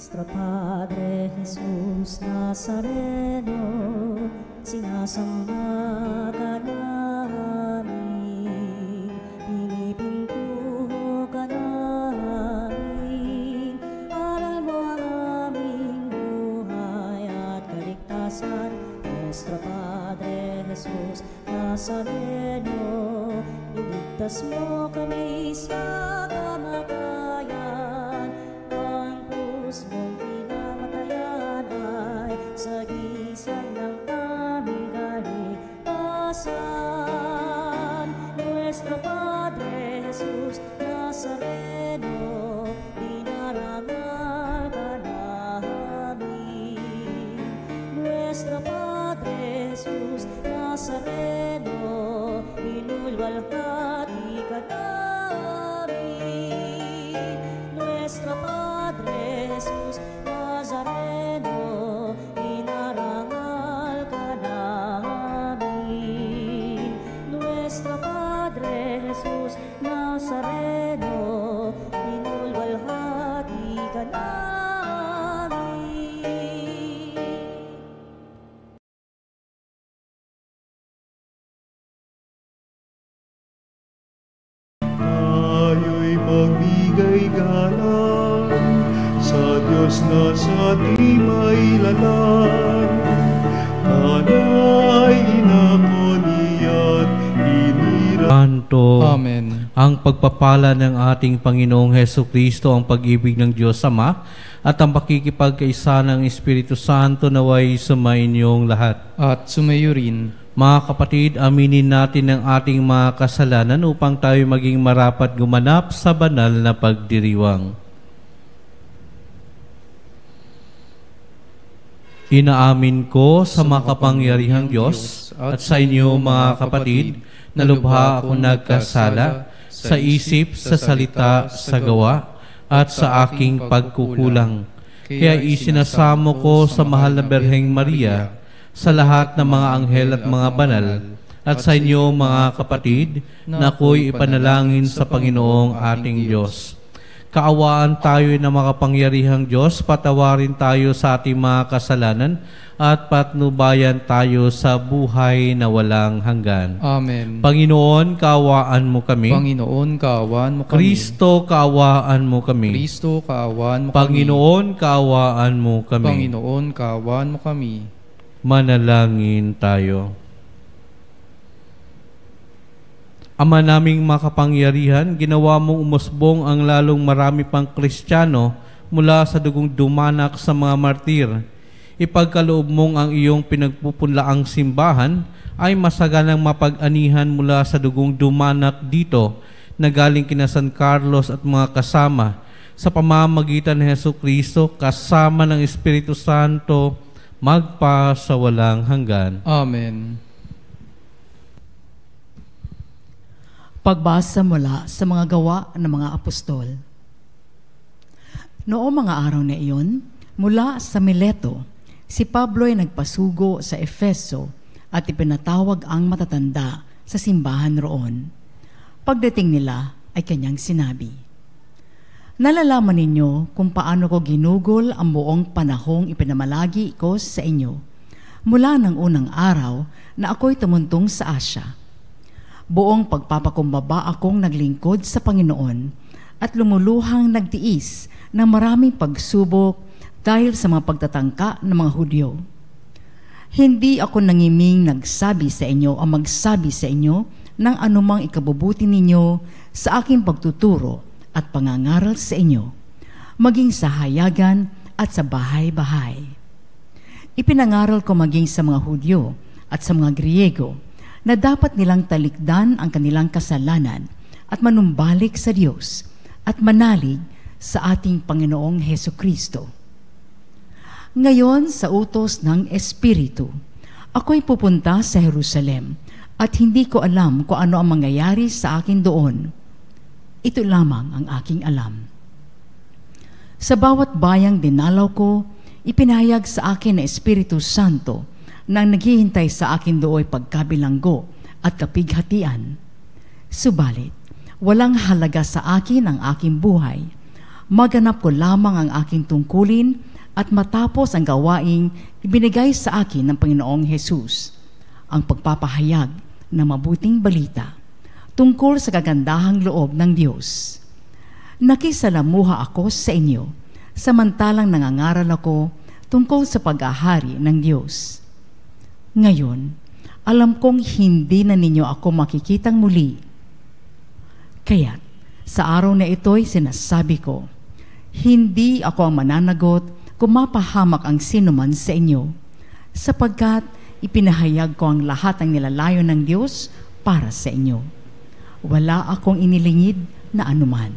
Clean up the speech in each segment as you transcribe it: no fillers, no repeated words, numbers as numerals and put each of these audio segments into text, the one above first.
Nuestro Padre Jesus Nazareno, sinasamba ka namin, pinipintuho ka namin, aral mo ang aming buhay at kaligtasan. Nuestro Padre Jesus Nazareno, iligtas mo kami sa kamatayan, ang krus mong pinamatayan ay sagisag ng aming kaligtasan. Nuestro Padre Jesus Nazareno, dinarangal ka namin. Nuestro Padre Jesus Nazareno, inulwalhati ka namin. Nuestro Padre Jesus Nazareno, inarangal ka namin. Nuestro Padre Jesus Nazareno, inulwalhati ka namin. Tayo'y magbigay galang sa Diyos na sa di mailalang. Tanay inako niya't inira. Santo. Amen. Ang pagpapala ng ating Panginoong Hesukristo, ang pag-ibig ng Diyos Ama, at ang pakikipagkaisa ng Espiritu Santo naway sumainyong lahat. At sumayo rin. Mga kapatid, aminin natin ang ating mga kasalanan upang tayo maging marapat gumanap sa banal na pagdiriwang. Inaamin ko sa makapangyarihang Diyos at sa inyo mga kapatid na lubha ako nagkasala sa isip, sa salita, sa gawa at sa aking pagkukulang. Kaya isinasamo ko sa mahal na Birheng Maria, sa lahat ng mga anghel at mga banal, at sa inyo mga kapatid, na ako'y ipanalangin sa Panginoong ating Diyos. Kaawaan tayo ng makapangyarihang Diyos, patawarin tayo sa ating mga kasalanan, at patnubayan tayo sa buhay na walang hanggan. Amen. Panginoon, kaawaan mo kami. Panginoon, kaawaan mo kami. Kristo, kaawaan mo kami. Kristo, kaawaan mo kami. Panginoon, kaawaan mo kami. Panginoon, kaawaan mo kami. Manalangin tayo. Ama naming makapangyarihan, ginawa mong umusbong ang lalong marami pang Kristiyano mula sa dugong dumanak sa mga martir. Ipagkaloob mong ang iyong pinagpupunlaang simbahan ay masaganang mapag-anihan mula sa dugong dumanak dito na galing kina San Carlos at mga kasama sa pamamagitan ni Hesukristo kasama ng Espiritu Santo magpa sa walang hanggan. Amen. Pagbasa mula sa mga gawa ng mga apostol. Noong mga araw na iyon, mula sa Mileto, si Pablo ay nagpasugo sa Efeso at ipinatawag ang matatanda sa simbahan roon. Pagdating nila ay kanyang sinabi, "Nalalaman ninyo kung paano ko ginugol ang buong panahong ipinamalagi ko sa inyo mula ng unang araw na ako'y tumuntong sa Asya. Buong pagpapakumbaba akong naglingkod sa Panginoon at lumuluhang nagtiis ng maraming pagsubok dahil sa mga pagtatangka ng mga Hudyo. Hindi ako nangiming nagsabi sa inyo o magsabi sa inyo ng anumang ikabubuti ninyo sa aking pagtuturo at pangangaral sa inyo, maging sa hayagan at sa bahay-bahay. Ipinangaral ko maging sa mga Hudyo at sa mga Griego na dapat nilang talikdan ang kanilang kasalanan at manumbalik sa Diyos at manalig sa ating Panginoong Hesukristo. Ngayon, sa utos ng Espiritu, ako'y pupunta sa Jerusalem at hindi ko alam kung ano ang mangyayari sa akin doon. Ito lamang ang aking alam. Sa bawat bayang dinalaw ko, ipinahayag sa akin na Espiritu Santo na naghihintay sa akin dooy pagkabilanggo at kapighatian. Subalit, walang halaga sa akin ang aking buhay Maganap ko lamang ang aking tungkulin at matapos ang gawaing ibinigay sa akin ng Panginoong Hesus, ang pagpapahayag ng mabuting balita tungkol sa kagandahang loob ng Diyos. Nakisalamuha ako sa inyo, samantalang nangangaral ako tungkol sa pag-ahari ng Diyos. Ngayon, alam kong hindi na ninyo ako makikitang muli. Kaya't sa araw na ito'y sinasabi ko, hindi ako ang mananagot kung mapahamak ang sinuman sa inyo, sapagkat ipinahayag ko ang lahat ng nilalayo ng Diyos para sa inyo. Wala akong inilingid na anuman.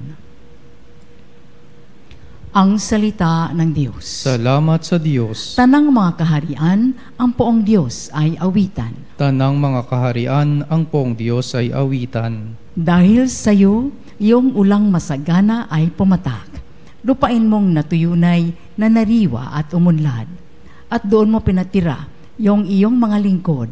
Ang salita ng Diyos. Salamat sa Diyos. Tanang mga kaharian, ang poong Diyos ay awitan. Tanang mga kaharian, ang poong Diyos ay awitan. Dahil sa iyo, iyong ulang masagana ay pumatak. Lupain mong natuyunay na nariwa at umunlad. At doon mo pinatira yung iyong mga lingkod.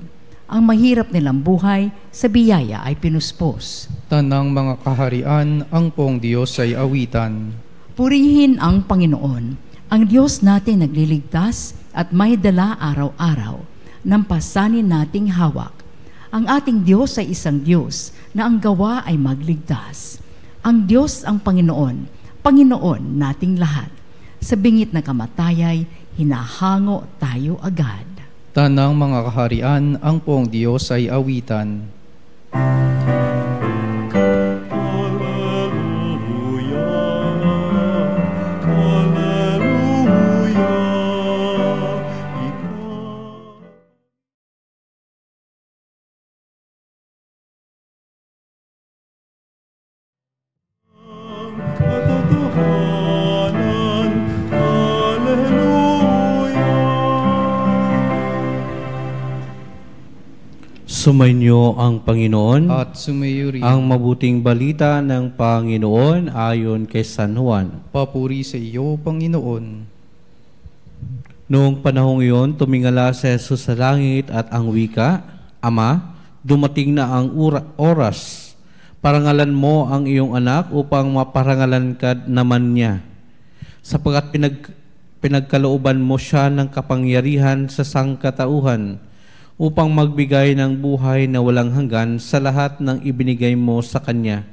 Ang mahirap nilang buhay sa biyaya ay pinuspos. Tanang mga kaharian, ang poong Diyos ay awitan. Purihin ang Panginoon, ang Diyos nating nagliligtas at may dala araw-araw ng pasanin nating hawak. Ang ating Diyos ay isang Diyos na ang gawa ay magligtas. Ang Diyos ang Panginoon, Panginoon nating lahat. Sa bingit na kamatayay, hinahango tayo agad. Tanang mga kaharian, ang poong Diyos ay awitan. Sumainyo ang Panginoon At sumayo rin. ang mabuting balita ng Panginoon ayon kay San Juan. Papuri sa iyo, Panginoon. Noong panahong iyon, tumingala si Jesus sa langit at ang wika, Ama, dumating na ang oras. Parangalan mo ang iyong anak upang maparangalan ka naman niya. Sapagkat pinagkalooban mo siya ng kapangyarihan sa sangkatauhan upang magbigay ng buhay na walang hanggan sa lahat ng ibinigay mo sa Kanya.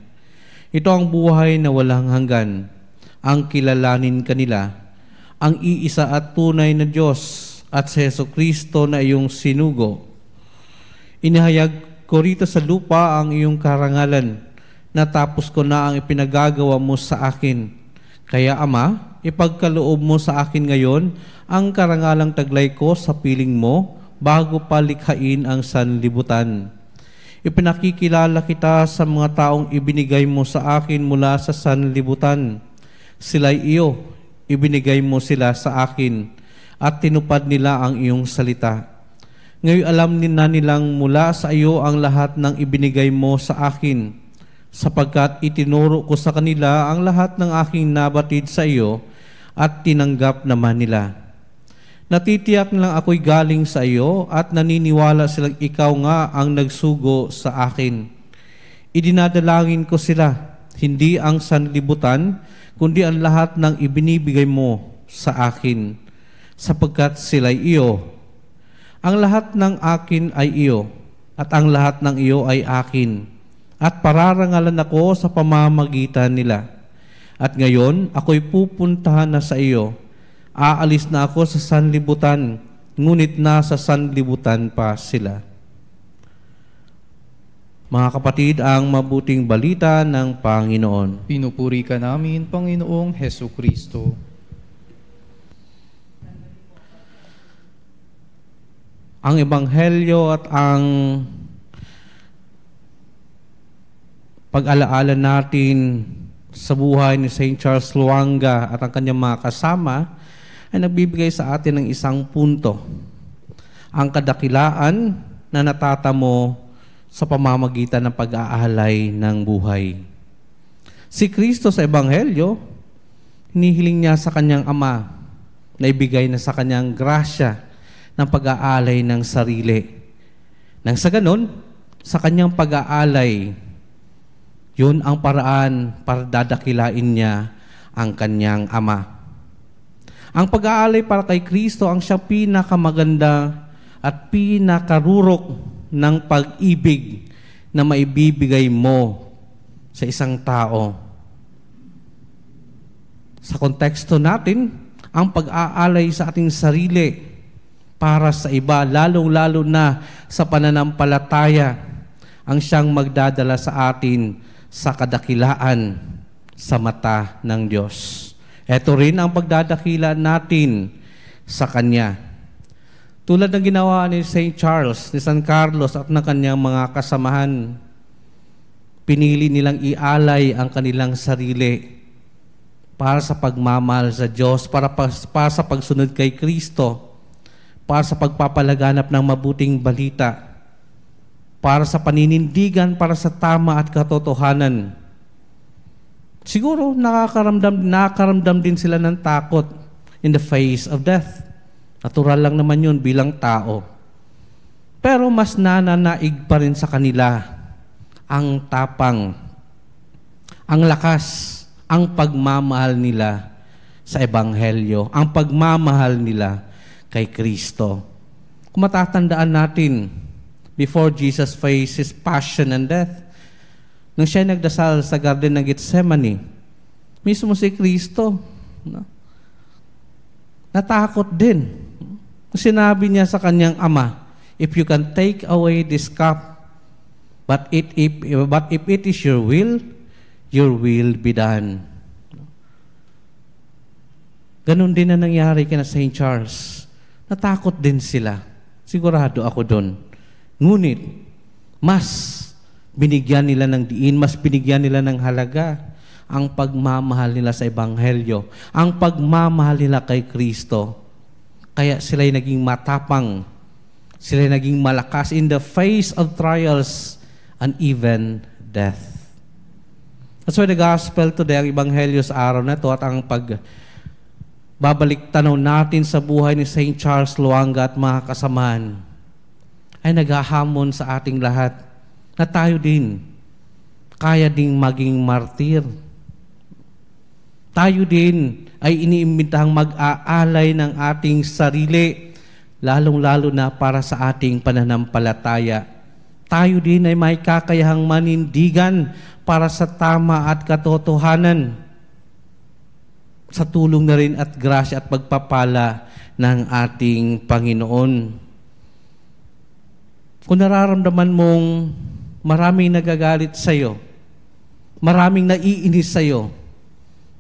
Ito ang buhay na walang hanggan, ang kilalanin kanila, ang iisa at tunay na Diyos at si Jesucristo na iyong sinugo. Inihayag ko rito sa lupa ang iyong karangalan, natapos ko na ang ipinagagawa mo sa akin. Kaya Ama, ipagkaloob mo sa akin ngayon ang karangalang taglay ko sa piling mo bago palikhain ang sanlibutan. Ipinakikilala kita sa mga taong ibinigay mo sa akin mula sa sanlibutan. Sila'y iyo, ibinigay mo sila sa akin at tinupad nila ang iyong salita. Ngayon alam na nilang mula sa iyo ang lahat ng ibinigay mo sa akin, sapagkat itinuro ko sa kanila ang lahat ng aking nabatid sa iyo at tinanggap naman nila. Natitiyak lang ako'y galing sa iyo at naniniwala silang ikaw nga ang nagsugo sa akin. Idinadalangin ko sila, hindi ang sanlibutan, kundi ang lahat ng ibinibigay mo sa akin, sapagkat sila'y iyo. Ang lahat ng akin ay iyo, at ang lahat ng iyo ay akin, at pararangalan ako sa pamamagitan nila. At ngayon, ako'y pupuntahan na sa iyo. Aalis na ako sa sanlibutan, ngunit nasa sanlibutan pa sila. Mga kapatid, ang mabuting balita ng Panginoon. Pinupuri ka namin, Panginoong Hesukristo. Ang Ebanghelyo at ang pag-alaala natin sa buhay ni St. Charles Luanga at ang kanyang mga kasama ay nagbibigay sa atin ng isang punto. Ang kadakilaan na natatamo sa pamamagitan ng pag-aalay ng buhay. Si Kristo sa Ebanghelyo, hinihiling niya sa kanyang Ama na ibigay na sa kanyang grasya ng pag-aalay ng sarili. Nang sa ganon, sa kanyang pag-aalay, yun ang paraan para dadakilain niya ang kanyang ama. Ang pag-aalay para kay Kristo ang siyang pinakamaganda at pinakarurok ng pag-ibig na maibibigay mo sa isang tao. Sa konteksto natin, ang pag-aalay sa ating sarili para sa iba, lalong-lalo na sa pananampalataya, ang siyang magdadala sa atin sa kadakilaan sa mata ng Diyos. Ito rin ang pagdadakila natin sa Kanya. Tulad ng ginawa ni St. Charles, ni San Carlos at ng kanyang mga kasamahan, pinili nilang ialay ang kanilang sarili para sa pagmamahal sa Diyos, para sa pagsunod kay Kristo, para sa pagpapalaganap ng mabuting balita, para sa paninindigan, para sa tama at katotohanan. Siguro nakakaramdam din sila ng takot in the face of death. Natural lang naman yun bilang tao. Pero mas nananaig pa rin sa kanila ang tapang, ang lakas, ang pagmamahal nila sa Ebanghelyo, ang pagmamahal nila kay Kristo. Kung matatandaan natin, before Jesus faced His passion and death, nung siya nagdasal sa Garden ng Gethsemane, mismo si Kristo, natakot din. Sinabi niya sa kanyang ama, if you can take away this cup, but if it is your will be done. Ganon din na nangyari kina St. Charles. Natakot din sila. Sigurado ako doon. Ngunit, mas binigyan nila ng diin, mas binigyan nila ng halaga ang pagmamahal nila sa Ebanghelyo, ang pagmamahal nila kay Kristo. Kaya sila'y naging matapang, sila'y naging malakas in the face of trials and even death. That's why the gospel today, ang Ebanghelyo sa araw na ito at ang pagbabalik tanaw natin sa buhay ni St. Charles Loanga at mga kasamaan ay naghahamon sa ating lahat na tayo din kaya ding maging martir. Tayo din ay iniimbitahang mag-aalay ng ating sarili, lalong-lalo na para sa ating pananampalataya. Tayo din ay may kakayahang manindigan para sa tama at katotohanan, sa tulong na rin at grasya at pagpapala ng ating Panginoon. Kung nararamdaman mong maraming nagagalit sa iyo, maraming naiinis sa iyo,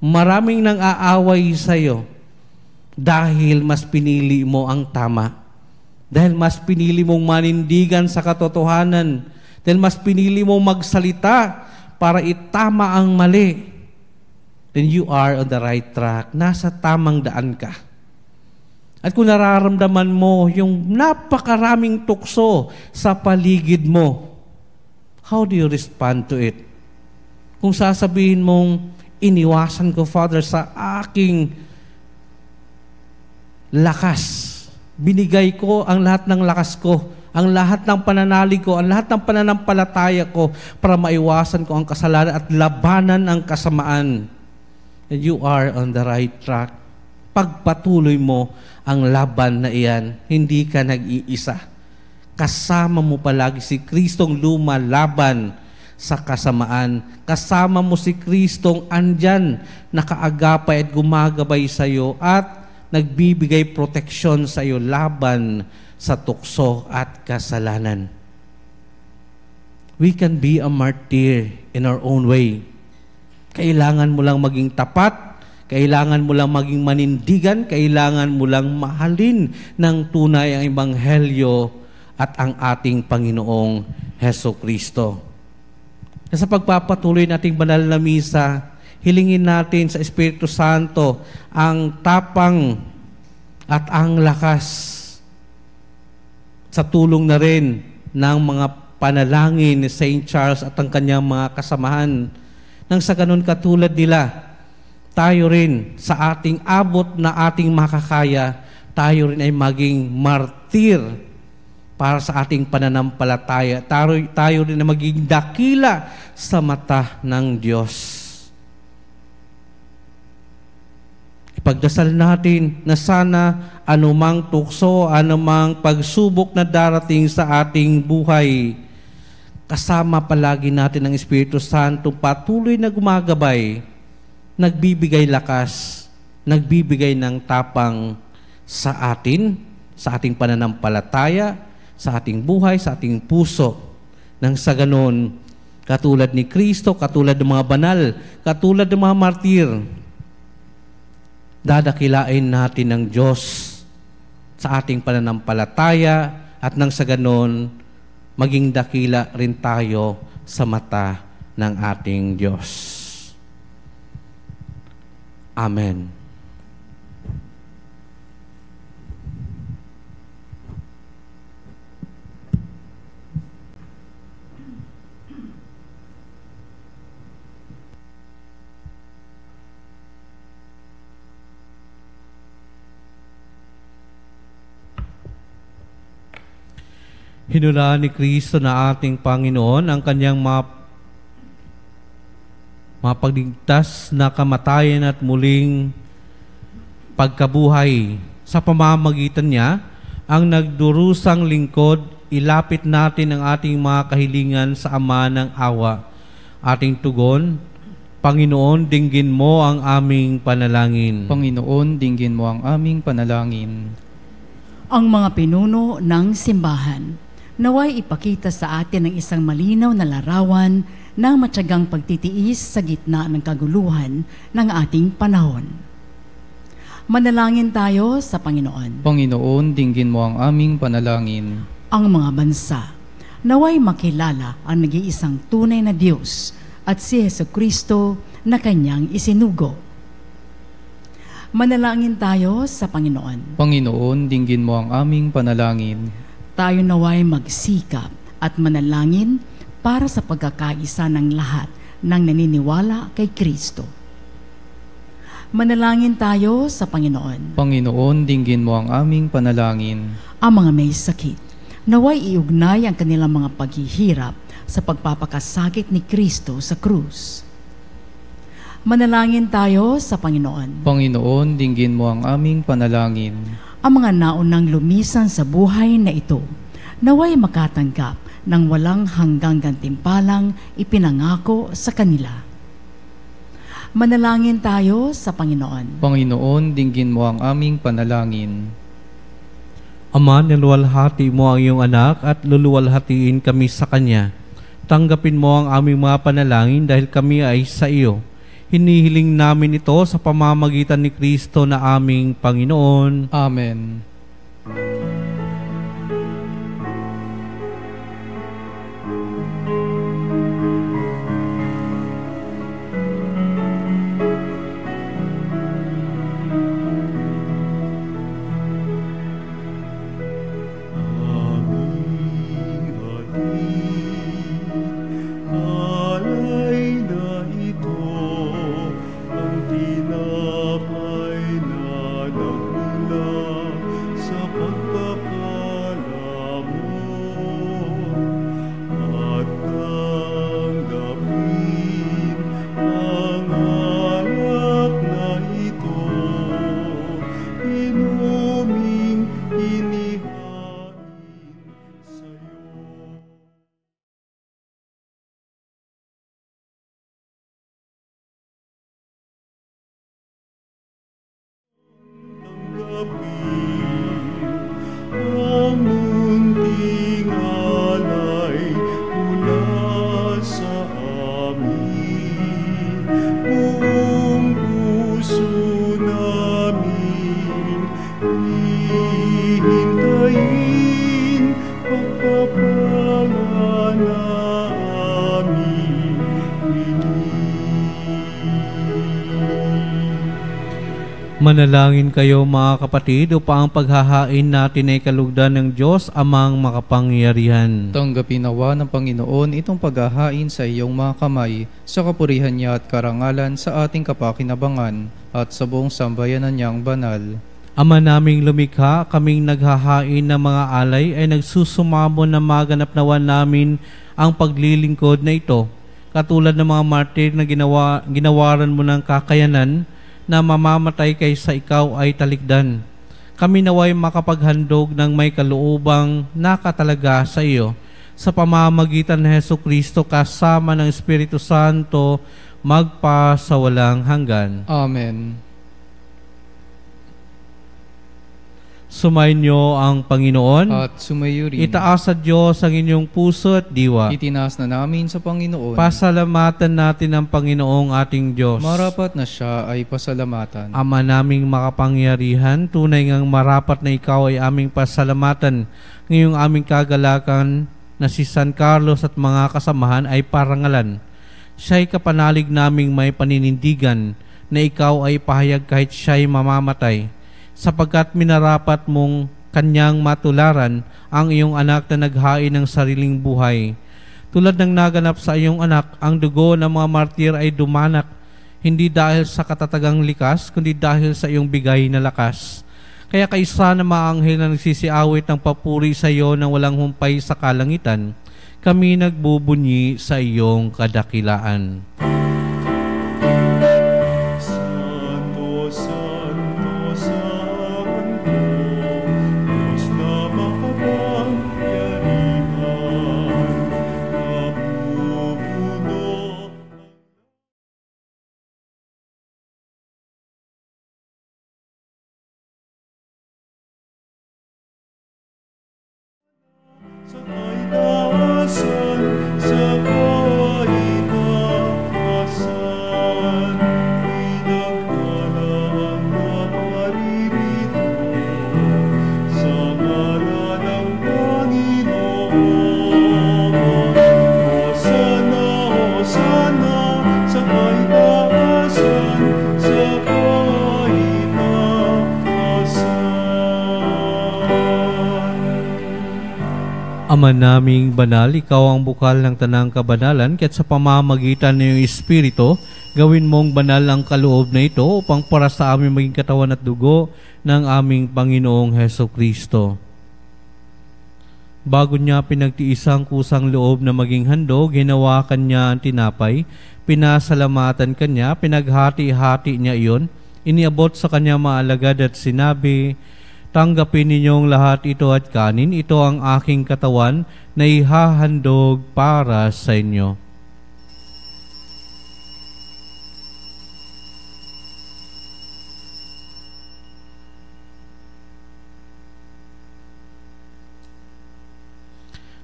maraming nang aaway sa iyo dahil mas pinili mo ang tama, dahil mas pinili mong manindigan sa katotohanan, dahil mas pinili mong magsalita para itama ang mali, then you are on the right track. Nasa tamang daan ka. At kung nararamdaman mo yung napakaraming tukso sa paligid mo, how do you respond to it? Kung sasabihin mong, iniwasan ko, Father, sa aking lakas. Binigay ko ang lahat ng lakas ko, ang lahat ng pananalig ko, ang lahat ng pananampalataya ko para maiwasan ko ang kasalanan at labanan ang kasamaan. And you are on the right track. Pagpatuloy mo ang laban na iyan, hindi ka nag-iisa. Kasama mo palagi si Kristong lumalaban sa kasamaan. Kasama mo si Kristong andyan, nakaagapay at gumagabay sa iyo at nagbibigay proteksyon sa iyo laban sa tukso at kasalanan. We can be a martyr in our own way. Kailangan mo lang maging tapat, kailangan mo lang maging manindigan, kailangan mo lang mahalin ng tunay ang Ebanghelyo at ang ating Panginoong Hesukristo. Sa pagpapatuloy nating banal na misa, hilingin natin sa Espiritu Santo ang tapang at ang lakas sa tulong na rin ng mga panalangin ni St. Charles at ang kanyang mga kasamahan. Nang sa ganun katulad nila, tayo rin sa ating abot na ating makakaya, tayo rin ay maging martir para sa ating pananampalataya. Tayo rin ay maging dakila sa mata ng Diyos. Ipagdasal natin na sana anumang tukso, anumang pagsubok na darating sa ating buhay, kasama palagi natin ang Espiritu Santo patuloy na gumagabay, nagbibigay lakas, nagbibigay ng tapang sa atin, sa ating pananampalataya, sa ating buhay, sa ating puso. Nang sa ganon, katulad ni Kristo, katulad ng mga banal, katulad ng mga martir, dadakilain natin ng Diyos sa ating pananampalataya at nang sa ganon, maging dakila rin tayo sa mata ng ating Diyos. Amen. Hinulaan ni Kristo na ating Panginoon ang kanyang mapagligtas na kamatayan at muling pagkabuhay. Sa pamamagitan niya, ang nagdurusang lingkod, ilapit natin ang ating mga kahilingan sa Ama ng awa. Ating tugon, Panginoon, dinggin mo ang aming panalangin. Panginoon, dinggin mo ang aming panalangin. Ang mga pinuno ng simbahan, naway ipakita sa atin ang isang malinaw na larawan ng matyagang pagtitiis sa gitna ng kaguluhan ng ating panahon. Manalangin tayo sa Panginoon. Panginoon, dinggin mo ang aming panalangin. Ang mga bansa, naway makilala ang nag-iisang tunay na Diyos at si Jesucristo na kanyang isinugo. Manalangin tayo sa Panginoon. Panginoon, dinggin mo ang aming panalangin. Tayo naway magsikap at manalangin para sa pagkakaisa ng lahat ng naniniwala kay Kristo. Manalangin tayo sa Panginoon. Panginoon, dinggin mo ang aming panalangin. Ang mga may sakit, naway iugnay ang kanilang mga paghihirap sa pagpapakasakit ni Kristo sa krus. Manalangin tayo sa Panginoon. Panginoon, dinggin mo ang aming panalangin. Ang mga naunang lumisan sa buhay na ito, naway makatanggap ng walang hanggang gantimpalang ipinangako sa kanila. Manalangin tayo sa Panginoon. Panginoon, dinggin mo ang aming panalangin. Ama, niluwalhati mo ang iyong anak at luluwalhatiin kami sa Kanya. Tanggapin mo ang aming mga panalangin dahil kami ay sa iyo. Hinihiling namin ito sa pamamagitan ni Kristo na aming Panginoon. Amen. Manalangin kayo mga kapatid upang ang paghahain natin ay kalugdan ng Diyos amang makapangyarihan. Tanggapin nawa ng Panginoon itong paghahain sa iyong mga kamay, sa kapurihan niya at karangalan sa ating kapakinabangan at sa buong sambayanan niyang banal. Ama naming lumikha, kaming naghahain ng mga alay ay nagsusumamo na maganap nawa namin ang paglilingkod na ito. Katulad ng mga martir na ginawaran mo ng kakayanan, na mamamatay kaysa ikaw ay talikdan. Kami naway makapaghandog ng may kaluubang nakatalaga sa iyo sa pamamagitan ng Hesukristo kasama ng Espiritu Santo magpa sa walang hanggan. Amen. Sumainyo ang Panginoon. At sumayo rin. Itaas sa Diyos ang inyong puso at diwa. Itinaas na namin sa Panginoon. Pasalamatan natin ang Panginoong ating Diyos. Marapat na siya ay pasalamatan. Ama naming makapangyarihan, tunay ngang marapat na ikaw ay aming pasalamatan. Ngayong aming kagalakan na si San Carlos at mga kasamahan ay parangalan. Siya'y kapanalig naming may paninindigan na ikaw ay pahayag kahit siya'y mamamatay, sapagkat minarapat mong kanyang matularan ang iyong anak na naghain ng sariling buhay. Tulad ng naganap sa iyong anak, ang dugo ng mga martir ay dumanak, hindi dahil sa katatagang likas, kundi dahil sa iyong bigay na lakas. Kaya kaisa na mga anghel na nagsisiawit ng papuri sa iyo nang walang humpay sa kalangitan, kami nagbubunyi sa iyong kadakilaan. Santo, Santo, Santo, Diyos na makapangyarihan, napupuno sa kaitaasan, sa kaitaasan, pinagdala ang naparirito, sa ngalan ng Panginoon. Hosana, Hosana, sa kaitaasan, sa kaitaasan. Ama naming banal, ikaw ang bukal ng tanang kabanalan, kaya't sa pamamagitan ng iyong Espiritu, gawin mong banal ang kaloob na ito upang para sa aming maging katawan at dugo ng aming Panginoong Hesukristo. Bago niya pinagtiisang kusang loob na maging handog, hinawakan niya ang tinapay, pinasalamatan kanya, pinaghati-hati niya iyon, iniabot sa kanya maalagad at sinabi, "Tanggapin ninyong lahat ito at kanin, ito ang aking katawan na ihahandog para sa inyo."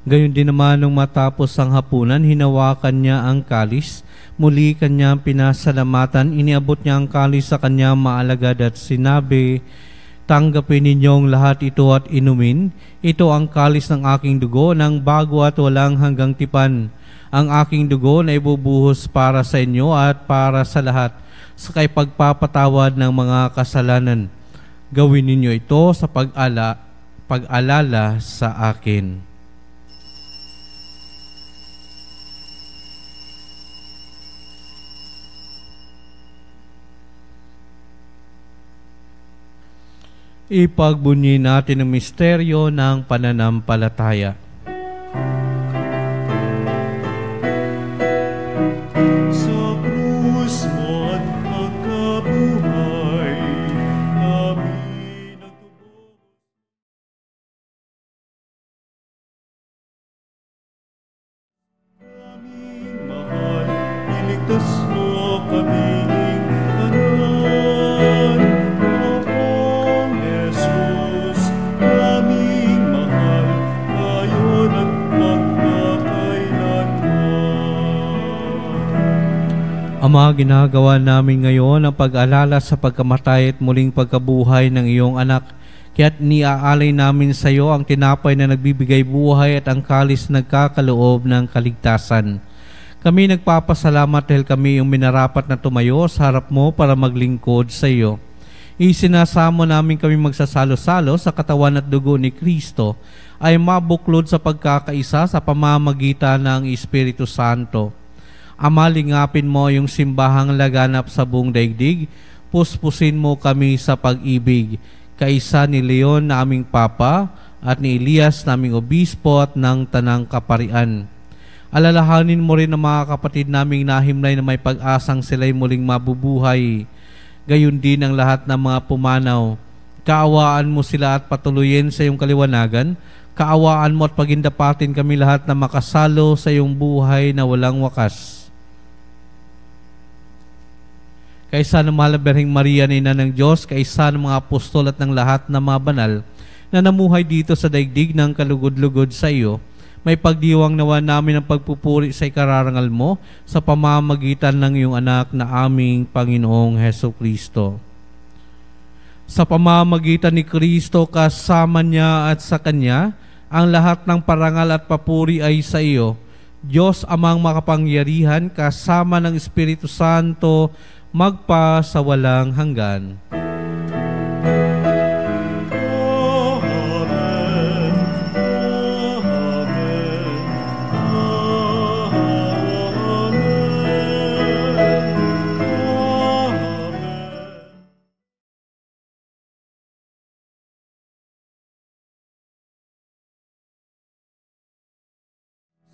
Gayon din naman nung matapos ang hapunan, hinawakan niya ang kalis, muli kanyang pinasalamatan, iniabot niya ang kalis sa kanyang maalagad at sinabi, "Tanggapin ninyong lahat ito at inumin. Ito ang kalis ng aking dugo ng bago at walang hanggang tipan. Ang aking dugo na ibubuhos para sa inyo at para sa lahat sa pagpapatawad ng mga kasalanan. Gawin ninyo ito sa pag-alala sa akin." Ipagbunyi natin ang misteryo ng pananampalataya. Sa krus mo at pagkabuhay, kami nagtubos. Aming mahal, iligtas mo kaming tanan. Poong Jesus, aming mahal, ngayon at magpakailanman. Ama, ginagawa namin ngayon ang pag-alala sa pagkamatay at muling pagkabuhay ng iyong anak. Kaya't niaalay namin sa iyo ang tinapay na nagbibigay buhay at ang kalis na nagkakaloob ng kaligtasan. Kami nagpapasalamat dahil kami yung minarapat na tumayo sa harap mo para maglingkod sa iyo. Isinasamo namin kami magsasalo-salo sa katawan at dugo ni Kristo ay mabuklod sa pagkakaisa sa pamamagitan ng Espiritu Santo. Ama, lingapin mo yung simbahang laganap sa buong daigdig, puspusin mo kami sa pag-ibig, kaisa ni Leon na aming Papa at ni Elias na aming Obispo at ng Tanang Kaparian. Alalahanin mo rin ang mga kapatid naming nahimlay na may pag-asang sila'y muling mabubuhay. gayon din ang lahat ng mga pumanaw. Kaawaan mo sila at patuloyin sa iyong kaliwanagan. Kaawaan mo at pagindapatin kami lahat na makasalo sa iyong buhay na walang wakas. Kaisa ng mahal na Berheng Maria na Ina ng Diyos, kaisa ng mga apostol at ng lahat ng mga banal na namuhay dito sa daigdig ng kalugod-lugod sa iyo, may pagdiwang nawa namin ang pagpupuri sa ikararangal mo sa pamamagitan ng iyong anak na aming Panginoong Heso Kristo. Sa pamamagitan ni Kristo, kasama niya at sa Kanya, ang lahat ng parangal at papuri ay sa iyo, Diyos Amang makapangyarihan, kasama ng Espiritu Santo, magpa sa walang hanggan.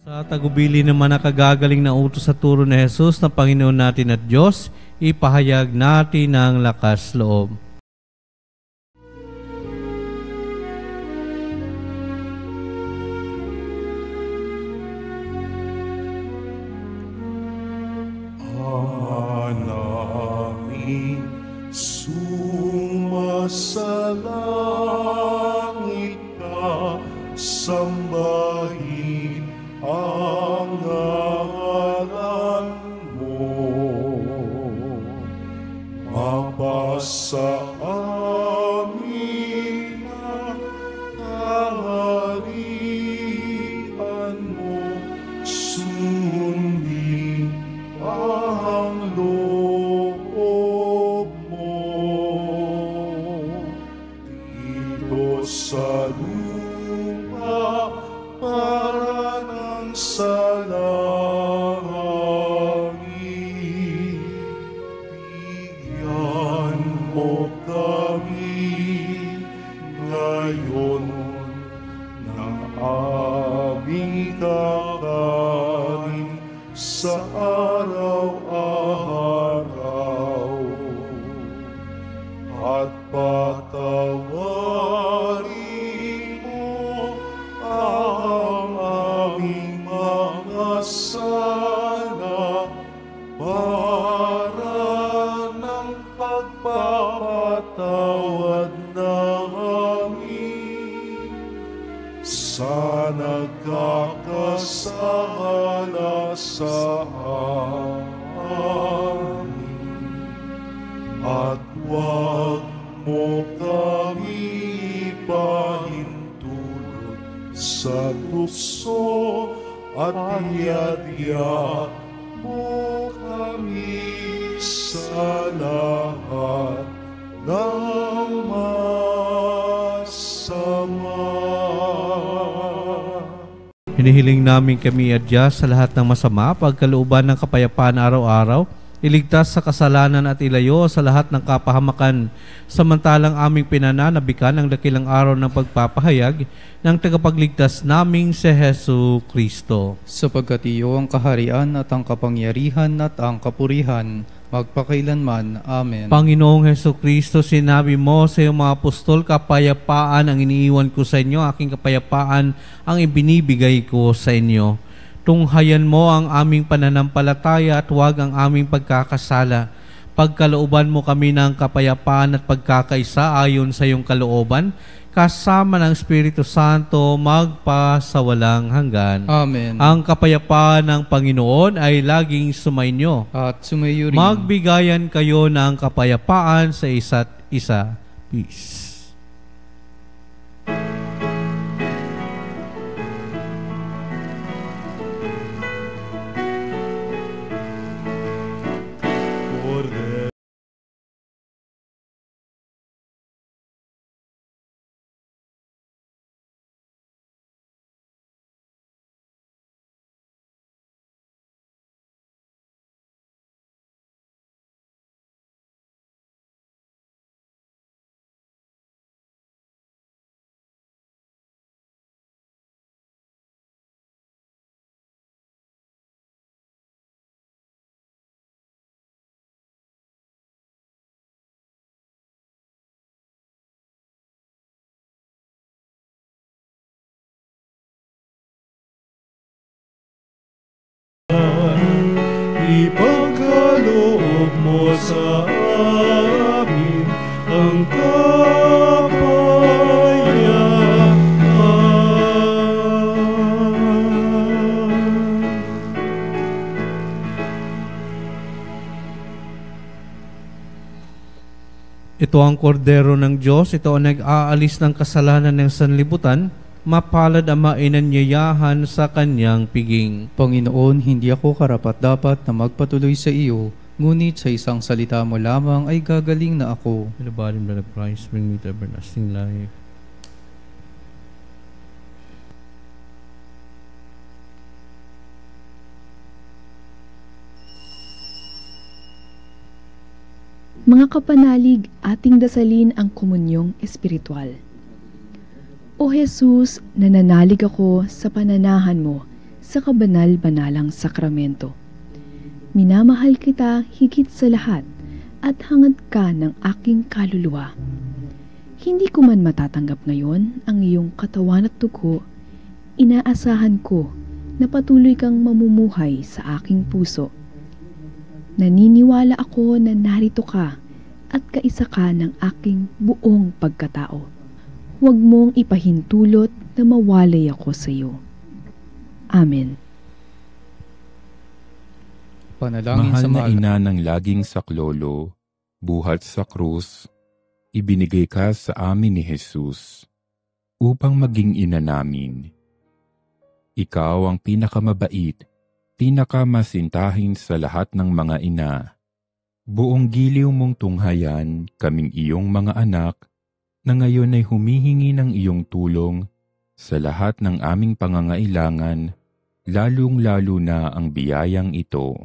Sa tagubili naman na kagagaling na utos sa turo ni Jesus na Panginoon natin at Diyos, ipahayag natin ang lakas loob. Namin sumasalangit ka, sambahin ang ngalan mo. Mapasa amin ang kaharian mo, sundin ang loob mo. Dito sa lupa para ng sa langit, bigyan mo kami ngayon ng aming kakanin sa araw-araw, at patawarin mo ang aming mga sala para ng pagpapatawad namin sa nagkakasala sa amin. At huwag mo kami ipahintulot sa tukso, at iadya mo kami sa lahat ng masama. Hinihiling namin kami adya sa lahat ng masama, pagkalooban ng kapayapaan araw-araw, iligtas sa kasalanan at ilayo sa lahat ng kapahamakan, samantalang aming pinananabikan ang dakilang araw ng pagpapahayag ng tagapagligtas naming si Hesu Kristo. Sapagkat iyo ang kaharian at ang kapangyarihan at ang kapurihan, magpakailanman. Amen. Panginoong Hesu Kristo, sinabi mo sa iyong mga apostol, kapayapaan ang iniiwan ko sa inyo, aking kapayapaan ang ibinibigay ko sa inyo. Tunghayan mo ang aming pananampalataya at huwag ang aming pagkakasala. Pagkalooban mo kami ng kapayapaan at pagkakaisa ayon sa iyong kalooban, kasama ng Espiritu Santo, magpa sa walang hanggan. Amen. Ang kapayapaan ng Panginoon ay laging sumainyo. At sumayo rin. Magbigayan kayo ng kapayapaan sa isa't isa. Peace. Ito ang kordero ng Diyos, ito ang nag-aalis ng kasalanan ng sanlibutan, mapalad ang mainanyayahan sa kanyang piging. Panginoon, hindi ako karapat-dapat na magpatuloy sa iyo, ngunit sa isang salita mo lamang ay gagaling na ako. In the body and blood of Christ, bring me to everlasting life. Mga kapanalig, ating dasalin ang komunyong espiritual. O Jesus, nananalig ako sa pananahan mo sa kabanal-banalang sakramento. Minamahal kita higit sa lahat at hangad ka ng aking kaluluwa. Hindi ko man matatanggap ngayon ang iyong katawan at dugo, inaasahan ko na patuloy kang mamumuhay sa aking puso. Naniniwala ako na narito ka at kaisa ka ng aking buong pagkatao. Huwag mong ipahintulot na mawalay ako sa iyo. Amen. Panalangin Mahal sa na ina ng laging saklolo, buhat sa krus, ibinigay ka sa amin ni Jesus upang maging ina namin. Ikaw ang pinakamabait, pinakamasintahin sa lahat ng mga ina. Buong giliw mong tunghayan, kaming iyong mga anak, na ngayon ay humihingi ng iyong tulong sa lahat ng aming pangangailangan, lalong-lalo na ang biyayang ito.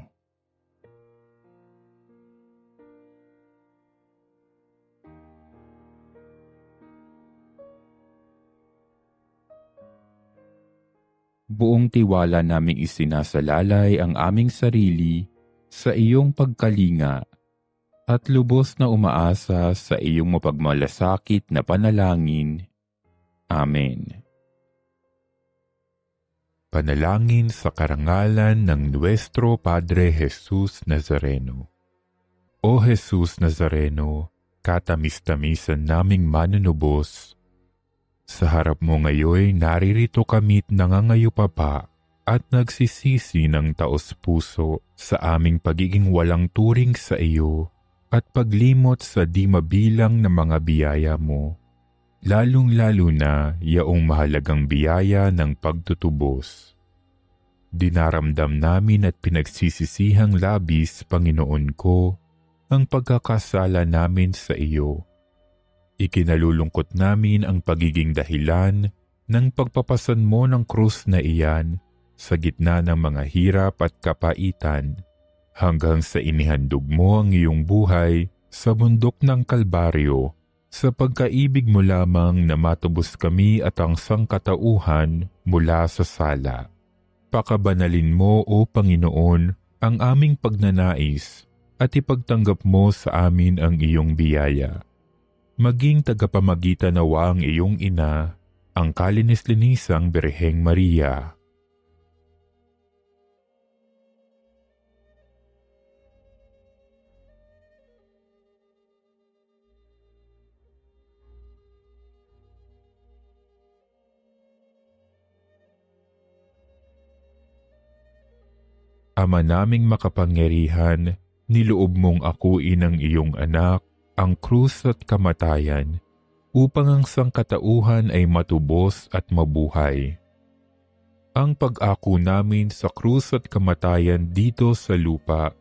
Buong tiwala naming isinasalalay ang aming sarili sa iyong pagkalinga at lubos na umaasa sa iyong mapagmalasakit na panalangin. Amen. Panalangin sa karangalan ng Nuestro Padre Jesus Nazareno. O Jesus Nazareno, katamis-tamisan naming manunubos, sa harap mo ngayon naririto kami't nangangayupapa at nagsisisi ng taos-puso sa aming pagiging walang turing sa iyo at paglimot sa di mabilang na mga biyaya mo, lalong-lalo na yaong mahalagang biyaya ng pagtutubos. Dinaramdam namin at pinagsisisihang labis, Panginoon ko, ang pagkakasala namin sa iyo. Ikinalulungkot namin ang pagiging dahilan ng pagpapasan mo ng krus na iyan sa gitna ng mga hirap at kapaitan hanggang sa inihandog mo ang iyong buhay sa bundok ng Kalbaryo sa pagkaibig mo lamang na matubos kami at ang sangkatauhan mula sa sala. Pakabanalin mo, O Panginoon, ang aming pagnanais at ipagtanggap mo sa amin ang iyong biyaya. Maging tagapamagitan nawa ang iyong ina, ang kalinis-linisang Birheng Maria. Ama naming makapangyarihan, niloob mong akuin ang iyong anak, ang krus at kamatayan, upang ang sangkatauhan ay matubos at mabuhay. Ang pag-ako namin sa krus at kamatayan dito sa lupa,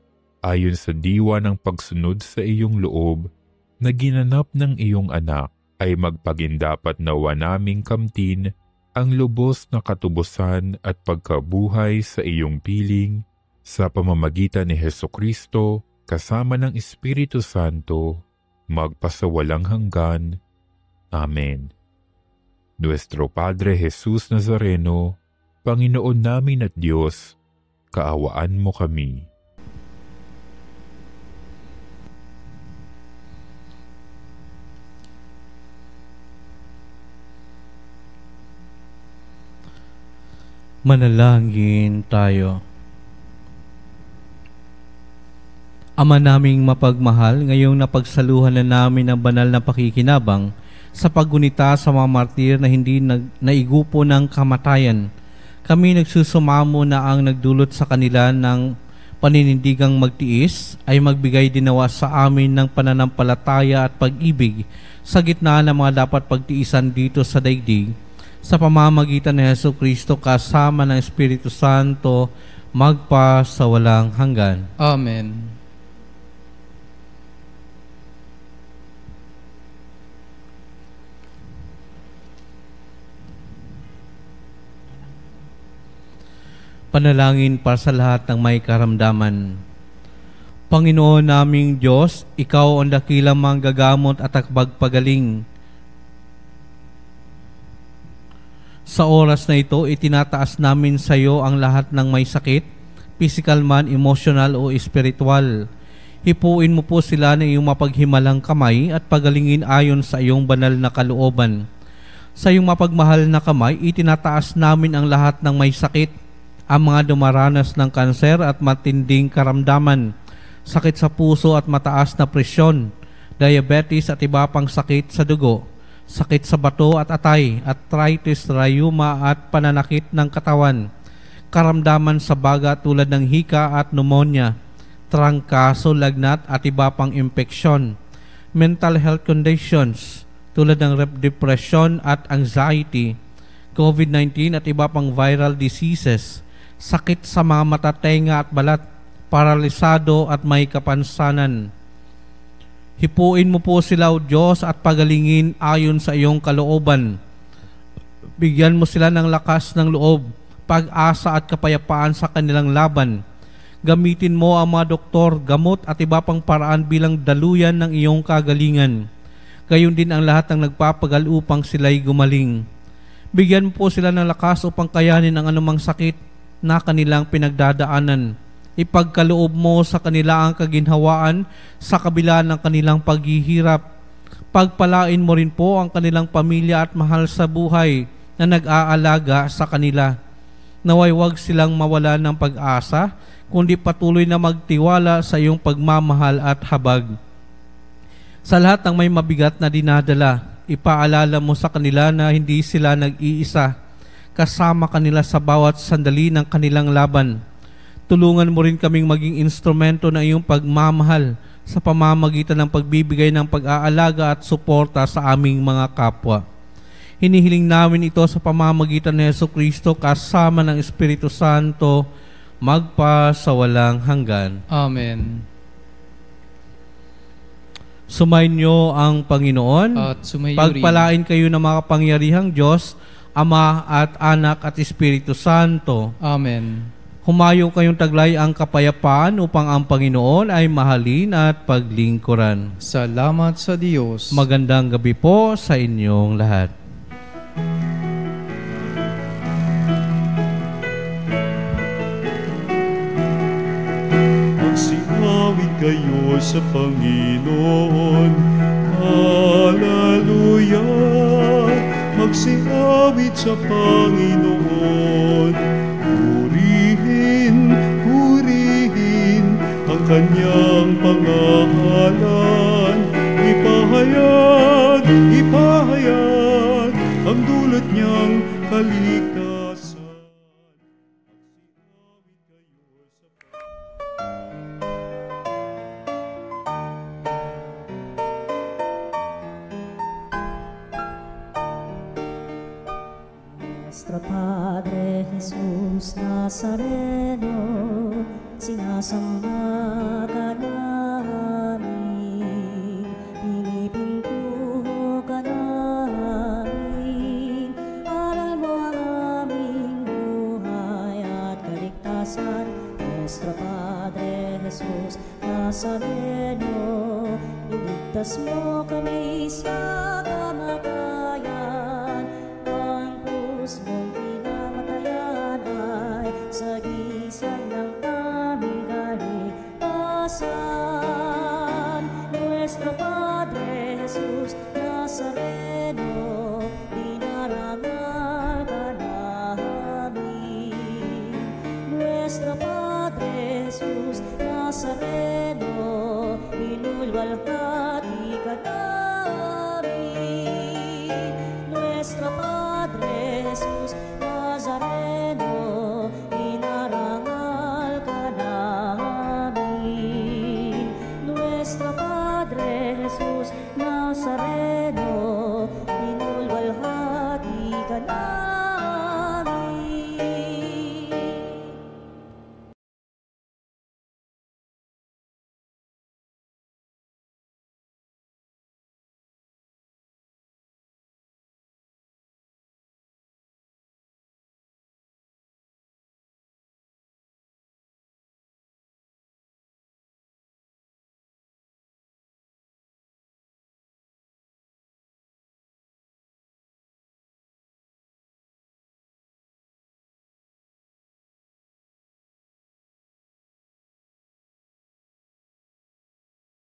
ayon sa diwa ng pagsunod sa iyong loob, na ginanap ng iyong anak, ay magpagindapat nawa naming kamtin ang lubos na katubusan at pagkabuhay sa iyong piling, sa pamamagitan ni Hesukristo, kasama ng Espiritu Santo, magpasawalang hanggan. Amen. Nuestro Padre Jesus Nazareno, Panginoon namin at Diyos, kaawaan mo kami. Manalangin tayo. Ama naming mapagmahal, ngayong napagsaluhan na namin ang banal na pakikinabang sa paggunita sa mga martir na hindi naigupo ng kamatayan. Kami nagsusumamo na ang nagdulot sa kanila ng paninindigang magtiis, ay magbigay dinawa sa amin ng pananampalataya at pag-ibig sa gitna ng mga dapat pagtiisan dito sa daigdig, sa pamamagitan ni Jesucristo kasama ng Espiritu Santo, magpa sa walang hanggan. Amen. Panalangin para sa lahat ng may karamdaman. Panginoon naming Diyos, Ikaw ang dakilang manggagamot at akbagpagaling. Sa oras na ito, itinataas namin sa iyo ang lahat ng may sakit, physical man, emotional o espiritual. Hipuin mo po sila ng iyong mapaghimalang kamay at pagalingin ayon sa iyong banal na kalooban. Sa iyong mapagmahal na kamay, itinataas namin ang lahat ng may sakit, ang mga dumaranas ng kanser at matinding karamdaman, sakit sa puso at mataas na presyon, diabetes at iba pang sakit sa dugo, sakit sa bato at atay, arthritis, rheuma at pananakit ng katawan, karamdaman sa baga tulad ng hika at pneumonia, trangkaso, lagnat at iba pang impeksyon, mental health conditions tulad ng depression at anxiety, COVID-19 at iba pang viral diseases, sakit sa mga mata, tenga at balat, paralisado at may kapansanan. Hipuin mo po sila, O Diyos, at pagalingin ayon sa iyong kalooban. Bigyan mo sila ng lakas ng loob, pag-asa at kapayapaan sa kanilang laban. Gamitin mo ang mga doktor, gamot at iba pang paraan bilang daluyan ng iyong kagalingan. Gayon din ang lahat ng nagpapagal upang sila'y gumaling. Bigyan mo po sila ng lakas upang kayanin ang anumang sakit na kanilang pinagdadaanan. Ipagkaloob mo sa kanila ang kaginhawaan sa kabila ng kanilang paghihirap. Pagpalain mo rin po ang kanilang pamilya at mahal sa buhay na nag-aalaga sa kanila. Naway wag silang mawala ng pag-asa, kundi patuloy na magtiwala sa iyong pagmamahal at habag. Sa lahat ng may mabigat na dinadala, ipaalala mo sa kanila na hindi sila nag-iisa. Kasama kanila sa bawat sandali ng kanilang laban. Tulungan mo rin kaming maging instrumento ng iyong pagmamahal sa pamamagitan ng pagbibigay ng pag-aalaga at suporta sa aming mga kapwa. Hinihiling namin ito sa pamamagitan ni Jesucristo kasama ng Espiritu Santo, magpa sa walang hanggan. Amen. Sumainyo ang Panginoon At sumayo rin. Pagpalain kayo ng makapangyarihang Diyos, Ama at Anak at Espiritu Santo. Amen. Humayo kayong taglay ang kapayapaan upang ang Panginoon ay mahalin at paglingkuran. Salamat sa Diyos. Magandang gabi po sa inyong lahat. Magsinawit kayo sa Panginoon. Hallelujah. Magsinawit sa Panginoon. Purihin, purihin ang kanyang pangalan. Ipahayag, ipahayag ang dulot niyang kaligtasan. Nuestro Padre Jesus Nazareno, sinasamba ka namin, pinipintuho ka namin, aral mo ang aming buhay at kaligtasan. Nuestro Padre Jesus Nazareno, iligtas mo kami sa kamatayan, ang krus mong pinamatayan ay sagisag ng aming kaligtasan. Nuestro Padre Jesus Nazareno, dinarangal ka namin. Nuestro Padre Jesus Nazareno, inulwalhati ka namin. Nuestro Padre Jesus